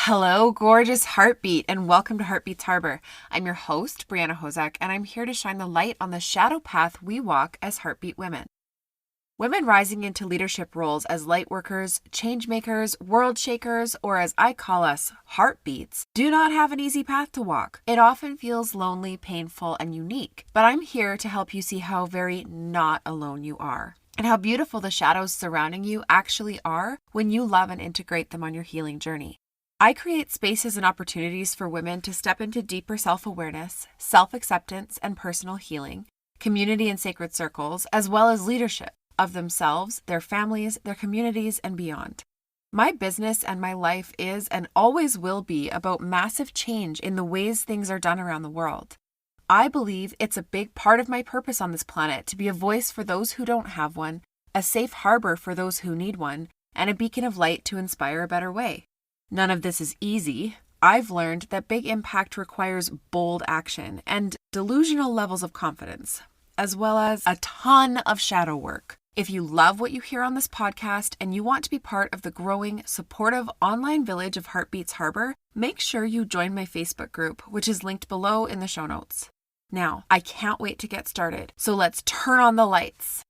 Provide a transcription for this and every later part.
Hello, gorgeous heartbeat, and welcome to Heartbeats Harbor. I'm your host, Brianna Hozak, and I'm here to shine the light on the shadow path we walk as heartbeat women. Women rising into leadership roles as lightworkers, changemakers, worldshakers, or as I call us, heartbeats, do not have an easy path to walk. It often feels lonely, painful, and unique, but I'm here to help you see how very not alone you are, and how beautiful the shadows surrounding you actually are when you love and integrate them on your healing journey. I create spaces and opportunities for women to step into deeper self-awareness, self-acceptance, and personal healing, community and sacred circles, as well as leadership of themselves, their families, their communities, and beyond. My business and my life is and always will be about massive change in the ways things are done around the world. I believe it's a big part of my purpose on this planet to be a voice for those who don't have one, a safe harbor for those who need one, and a beacon of light to inspire a better way. None of this is easy. I've learned that big impact requires bold action and delusional levels of confidence, as well as a ton of shadow work. If you love what you hear on this podcast and you want to be part of the growing, supportive online village of Heartbeats Harbor, make sure you join my Facebook group, which is linked below in the show notes. Now, I can't wait to get started, so let's turn on the lights.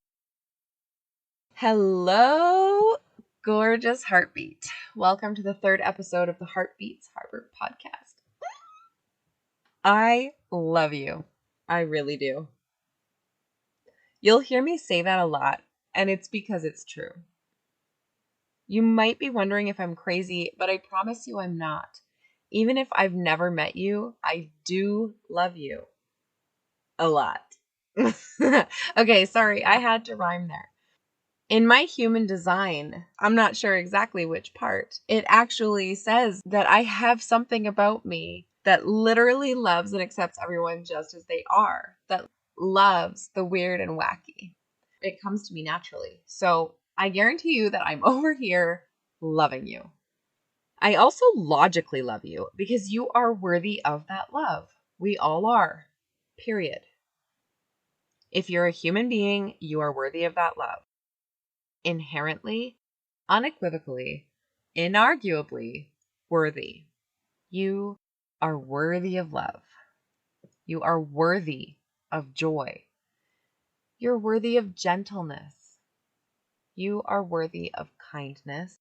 Hello, gorgeous heartbeat. Welcome to the third episode of the Heartbeats Harbor podcast. I love you. I really do. You'll hear me say that a lot, and it's because it's true. You might be wondering if I'm crazy, but I promise you I'm not. Even if I've never met you, I do love you. A lot. Okay, sorry, I had to rhyme there. In my human design, I'm not sure exactly which part, it actually says that I have something about me that literally loves and accepts everyone just as they are, that loves the weird and wacky. It comes to me naturally. So I guarantee you that I'm over here loving you. I also logically love you because you are worthy of that love. We all are. Period. If you're a human being, you are worthy of that love. Inherently, unequivocally, inarguably worthy. You are worthy of love. You are worthy of joy. You're worthy of gentleness. You are worthy of kindness.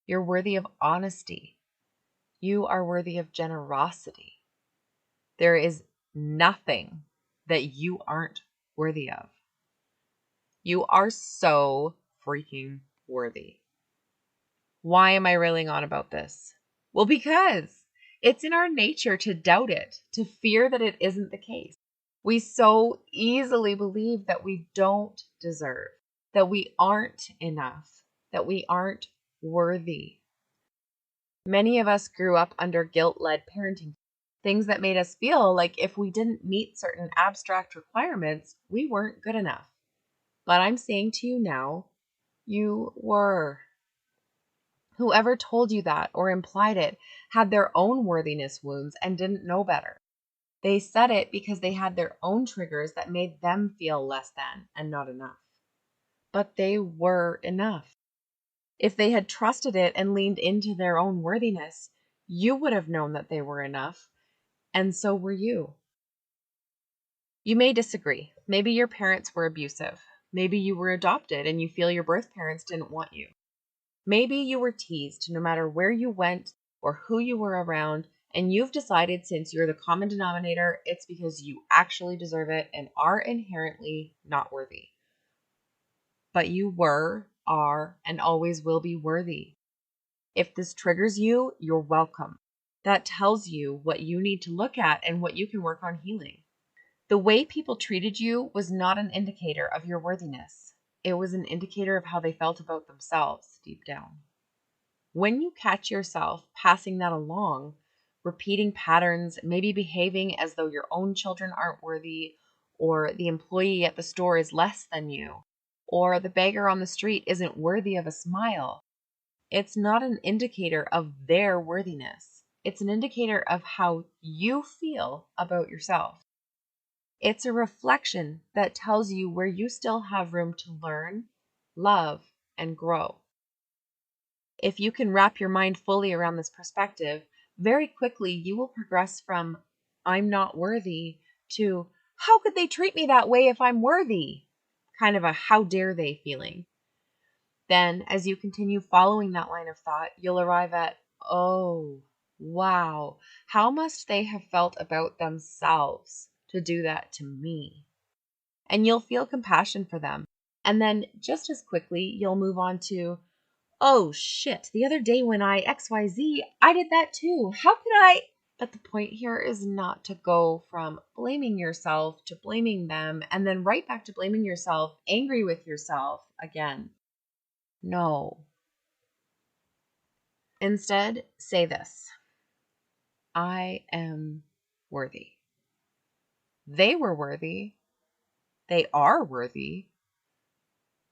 You're worthy of honesty. You are worthy of generosity. There is nothing that you aren't worthy of. You are so freaking worthy. Why am I railing on about this? Well, because it's in our nature to doubt it, to fear that it isn't the case. We so easily believe that we don't deserve, that we aren't enough, that we aren't worthy. Many of us grew up under guilt-led parenting, things that made us feel like if we didn't meet certain abstract requirements, we weren't good enough. But I'm saying to you now, you were. Whoever told you that or implied it had their own worthiness wounds and didn't know better. They said it because they had their own triggers that made them feel less than and not enough. But they were enough. If they had trusted it and leaned into their own worthiness, you would have known that they were enough, and so were you. You may disagree. Maybe your parents were abusive. Maybe you were adopted and you feel your birth parents didn't want you. Maybe you were teased no matter where you went or who you were around, and you've decided since you're the common denominator, it's because you actually deserve it and are inherently not worthy. But you were, are, and always will be worthy. If this triggers you, you're welcome. That tells you what you need to look at and what you can work on healing. The way people treated you was not an indicator of your worthiness. It was an indicator of how they felt about themselves deep down. When you catch yourself passing that along, repeating patterns, maybe behaving as though your own children aren't worthy, or the employee at the store is less than you, or the beggar on the street isn't worthy of a smile, it's not an indicator of their worthiness. It's an indicator of how you feel about yourself. It's a reflection that tells you where you still have room to learn, love, and grow. If you can wrap your mind fully around this perspective, very quickly you will progress from "I'm not worthy" to "How could they treat me that way if I'm worthy?" Kind of a "how dare they" feeling. Then, as you continue following that line of thought, you'll arrive at, "Oh, wow, how must they have felt about themselves to do that to me?" And you'll feel compassion for them. And then, just as quickly, you'll move on to, "Oh shit, the other day when I XYZ, I did that too. How could I?" But the point here is not to go from blaming yourself to blaming them and then right back to blaming yourself, angry with yourself again. No. Instead, say this: I am worthy. They were worthy. They are worthy.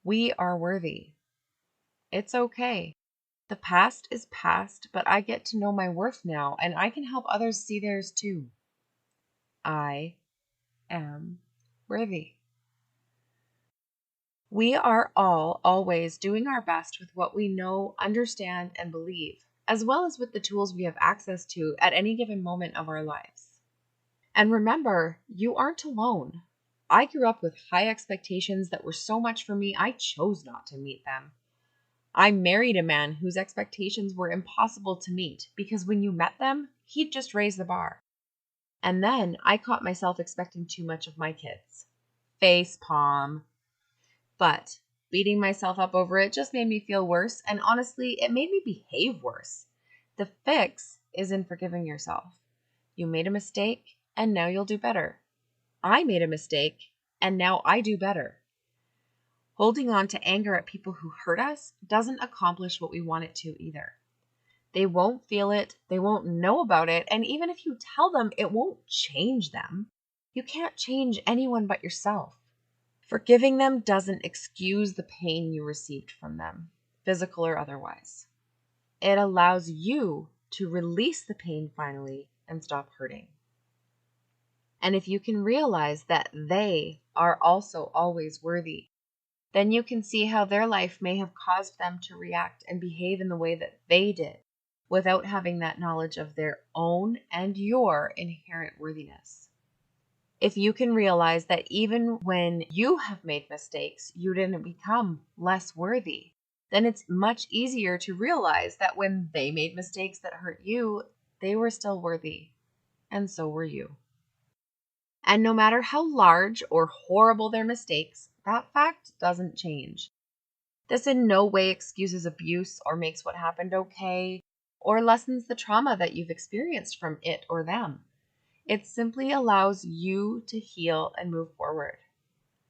We are worthy. It's okay. The past is past, but I get to know my worth now, and I can help others see theirs too. I am worthy. We are all always doing our best with what we know, understand, and believe, as well as with the tools we have access to at any given moment of our lives. And remember, you aren't alone. I grew up with high expectations that were so much for me, I chose not to meet them. I married a man whose expectations were impossible to meet because when you met them, he'd just raise the bar. And then I caught myself expecting too much of my kids. Face palm. But beating myself up over it just made me feel worse, and honestly, it made me behave worse. The fix is in forgiving yourself. You made a mistake, and now you'll do better. I made a mistake, and now I do better. Holding on to anger at people who hurt us doesn't accomplish what we want it to either. They won't feel it, they won't know about it, and even if you tell them, it won't change them. You can't change anyone but yourself. Forgiving them doesn't excuse the pain you received from them, physical or otherwise. It allows you to release the pain finally and stop hurting. And if you can realize that they are also always worthy, then you can see how their life may have caused them to react and behave in the way that they did without having that knowledge of their own and your inherent worthiness. If you can realize that even when you have made mistakes, you didn't become less worthy, then it's much easier to realize that when they made mistakes that hurt you, they were still worthy, and so were you. And no matter how large or horrible their mistakes, that fact doesn't change. This in no way excuses abuse or makes what happened okay, or lessens the trauma that you've experienced from it or them. It simply allows you to heal and move forward.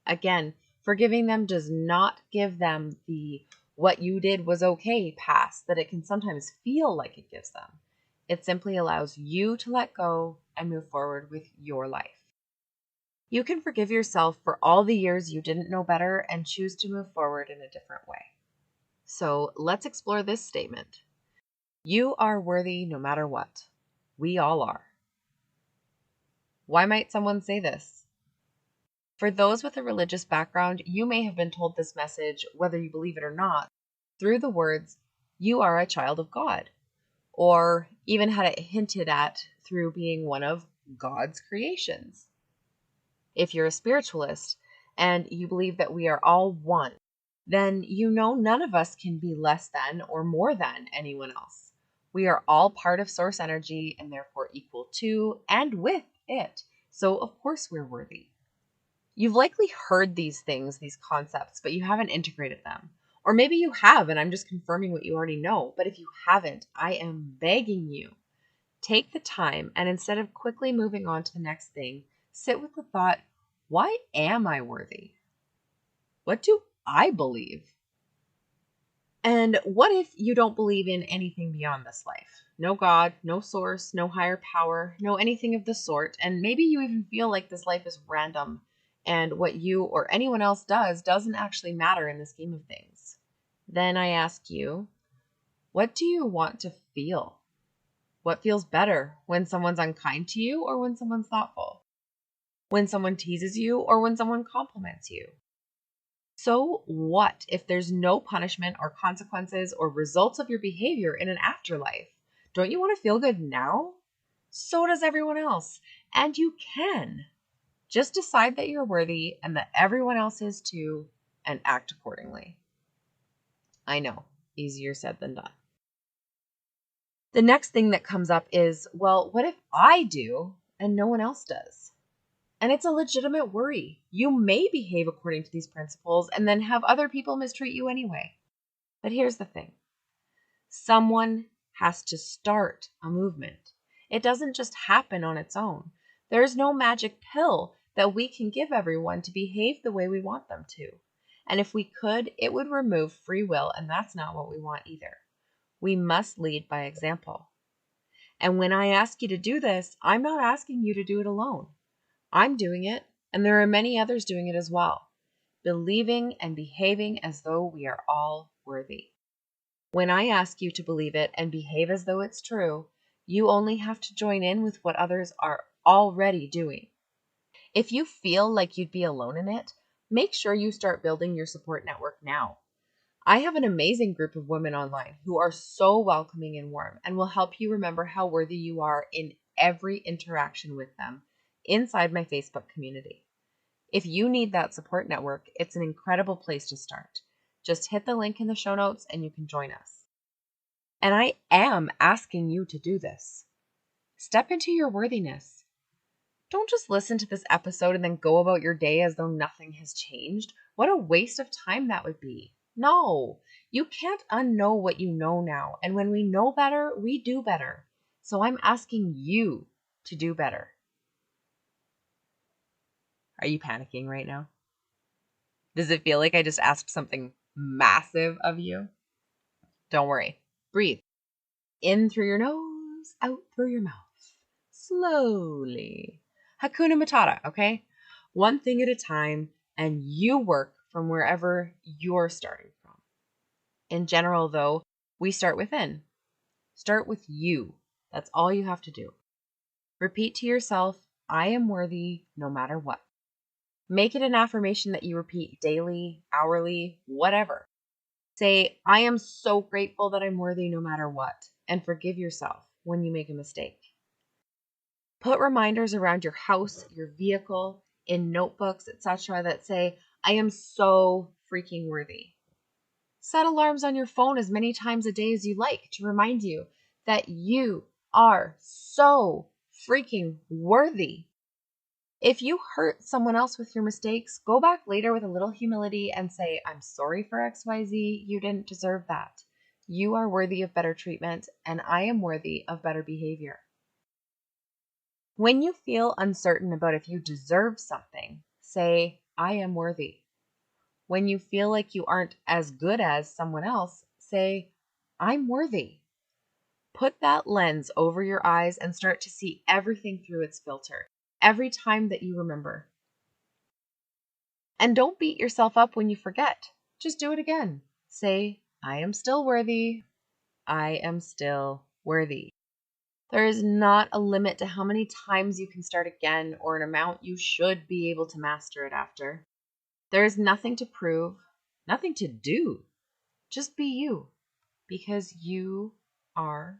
Again, forgiving them does not give them the "what you did was okay" pass that it can sometimes feel like it gives them. It simply allows you to let go and move forward with your life. You can forgive yourself for all the years you didn't know better and choose to move forward in a different way. So let's explore this statement. You are worthy no matter what. We all are. Why might someone say this? For those with a religious background, you may have been told this message, whether you believe it or not, through the words, "You are a child of God," or even had it hinted at through being one of God's creations. If you're a spiritualist and you believe that we are all one, then you know none of us can be less than or more than anyone else. We are all part of source energy and therefore equal to and with it. So of course we're worthy. You've likely heard these things, these concepts, but you haven't integrated them. Or maybe you have, and I'm just confirming what you already know. But if you haven't, I am begging you, take the time and instead of quickly moving on to the next thing, sit with the thought, why am I worthy? What do I believe? And what if you don't believe in anything beyond this life? No God, no source, no higher power, no anything of the sort. And maybe you even feel like this life is random and what you or anyone else does doesn't actually matter in the scheme of things. Then I ask you, what do you want to feel? What feels better, when someone's unkind to you or when someone's thoughtful? When someone teases you or when someone compliments you? So what if there's no punishment or consequences or results of your behavior in an afterlife? Don't you want to feel good now? So does everyone else. And you can. Just decide that you're worthy and that everyone else is too, and act accordingly. I know, easier said than done. The next thing that comes up is, well, what if I do and no one else does? And it's a legitimate worry. You may behave according to these principles and then have other people mistreat you anyway. But here's the thing. Someone has to start a movement. It doesn't just happen on its own. There's no magic pill that we can give everyone to behave the way we want them to. And if we could, it would remove free will, and that's not what we want either. We must lead by example. And when I ask you to do this, I'm not asking you to do it alone. I'm doing it, and there are many others doing it as well, believing and behaving as though we are all worthy. When I ask you to believe it and behave as though it's true, you only have to join in with what others are already doing. If you feel like you'd be alone in it, make sure you start building your support network now. I have an amazing group of women online who are so welcoming and warm and will help you remember how worthy you are in every interaction with them inside my Facebook community. If you need that support network, it's an incredible place to start. Just hit the link in the show notes and you can join us. And I am asking you to do this. Step into your worthiness. Don't just listen to this episode and then go about your day as though nothing has changed. What a waste of time that would be. No, you can't unknow what you know now. And when we know better, we do better. So I'm asking you to do better. Are you panicking right now? Does it feel like I just asked something massive of you? Don't worry. Breathe. In through your nose, out through your mouth. Slowly. Hakuna Matata, okay? One thing at a time, and you work from wherever you're starting from. In general, though, we start within. Start with you. That's all you have to do. Repeat to yourself, I am worthy no matter what. Make it an affirmation that you repeat daily, hourly, whatever. Say, I am so grateful that I'm worthy no matter what, and forgive yourself when you make a mistake. Put reminders around your house, your vehicle, in notebooks, etc. that say, I am so freaking worthy. Set alarms on your phone as many times a day as you like to remind you that you are so freaking worthy. If you hurt someone else with your mistakes, go back later with a little humility and say, I'm sorry for XYZ. You didn't deserve that. You are worthy of better treatment, and I am worthy of better behavior. When you feel uncertain about if you deserve something, say, I am worthy. When you feel like you aren't as good as someone else, say, I'm worthy. Put that lens over your eyes and start to see everything through its filter every time that you remember. And don't beat yourself up when you forget. Just do it again. Say, I am still worthy. I am still worthy. There is not a limit to how many times you can start again or an amount you should be able to master it after. There is nothing to prove, nothing to do. Just be you, because you are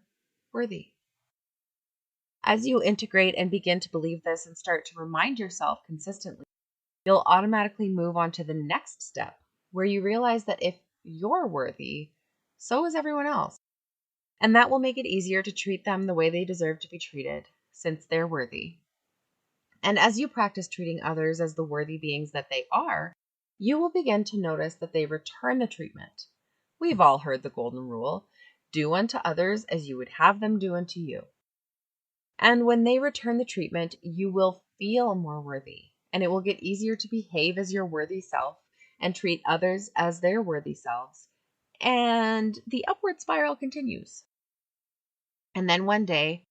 worthy. As you integrate and begin to believe this and start to remind yourself consistently, you'll automatically move on to the next step, where you realize that if you're worthy, so is everyone else. And that will make it easier to treat them the way they deserve to be treated, since they're worthy. And as you practice treating others as the worthy beings that they are, you will begin to notice that they return the treatment. We've all heard the golden rule, do unto others as you would have them do unto you. And when they return the treatment, you will feel more worthy, and it will get easier to behave as your worthy self and treat others as their worthy selves. And the upward spiral continues. And then one day,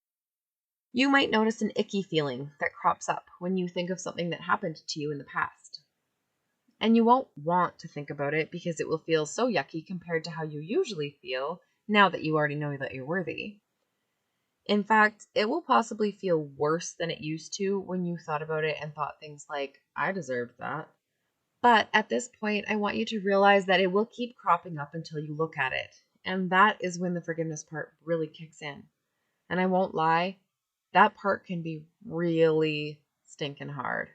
you might notice an icky feeling that crops up when you think of something that happened to you in the past. And you won't want to think about it because it will feel so yucky compared to how you usually feel now that you already know that you're worthy. In fact, it will possibly feel worse than it used to when you thought about it and thought things like, I deserved that. But at this point, I want you to realize that it will keep cropping up until you look at it. And that is when the forgiveness part really kicks in. And I won't lie, that part can be really stinking hard.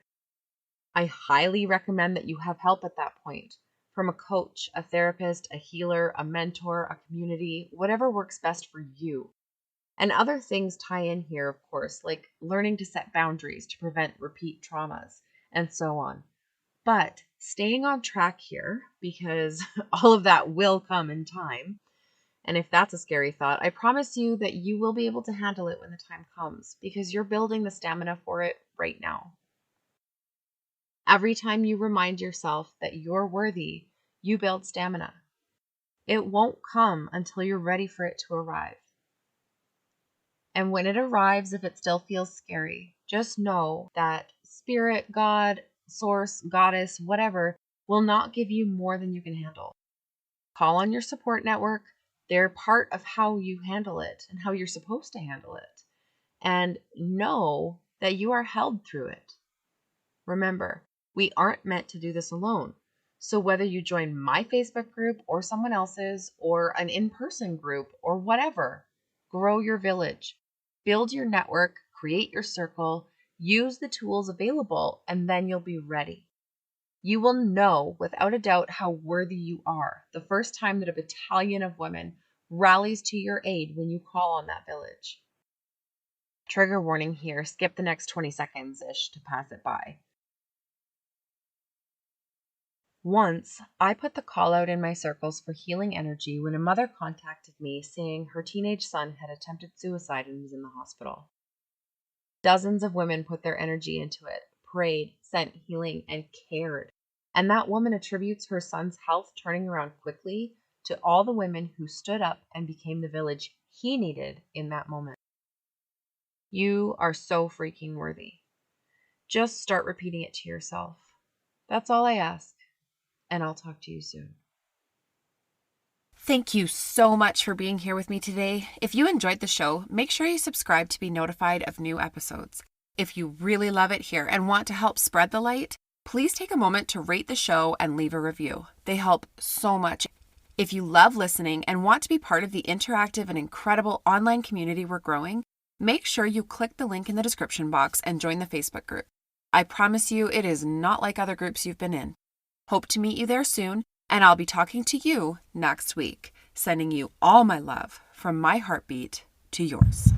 I highly recommend that you have help at that point, from a coach, a therapist, a healer, a mentor, a community, whatever works best for you. And other things tie in here, of course, like learning to set boundaries to prevent repeat traumas and so on. But staying on track here, because all of that will come in time. And if that's a scary thought, I promise you that you will be able to handle it when the time comes, because you're building the stamina for it right now. Every time you remind yourself that you're worthy, you build stamina. It won't come until you're ready for it to arrive. And when it arrives, if it still feels scary, just know that spirit, God, source, goddess, whatever, will not give you more than you can handle. Call on your support network. They're part of how you handle it and how you're supposed to handle it. And know that you are held through it. Remember, we aren't meant to do this alone. So whether you join my Facebook group or someone else's or an in-person group or whatever, grow your village, build your network, create your circle, use the tools available, and then you'll be ready. You will know without a doubt how worthy you are the first time that a battalion of women rallies to your aid when you call on that village. Trigger warning here, skip the next 20 seconds-ish to pass it by. Once, I put the call out in my circles for healing energy when a mother contacted me saying her teenage son had attempted suicide and was in the hospital. Dozens of women put their energy into it, prayed, sent healing, and cared. And that woman attributes her son's health turning around quickly to all the women who stood up and became the village he needed in that moment. You are so freaking worthy. Just start repeating it to yourself. That's all I ask. And I'll talk to you soon. Thank you so much for being here with me today. If you enjoyed the show, make sure you subscribe to be notified of new episodes. If you really love it here and want to help spread the light, please take a moment to rate the show and leave a review. They help so much. If you love listening and want to be part of the interactive and incredible online community we're growing, make sure you click the link in the description box and join the Facebook group. I promise you it is not like other groups you've been in. Hope to meet you there soon, and I'll be talking to you next week, sending you all my love from my heartbeat to yours.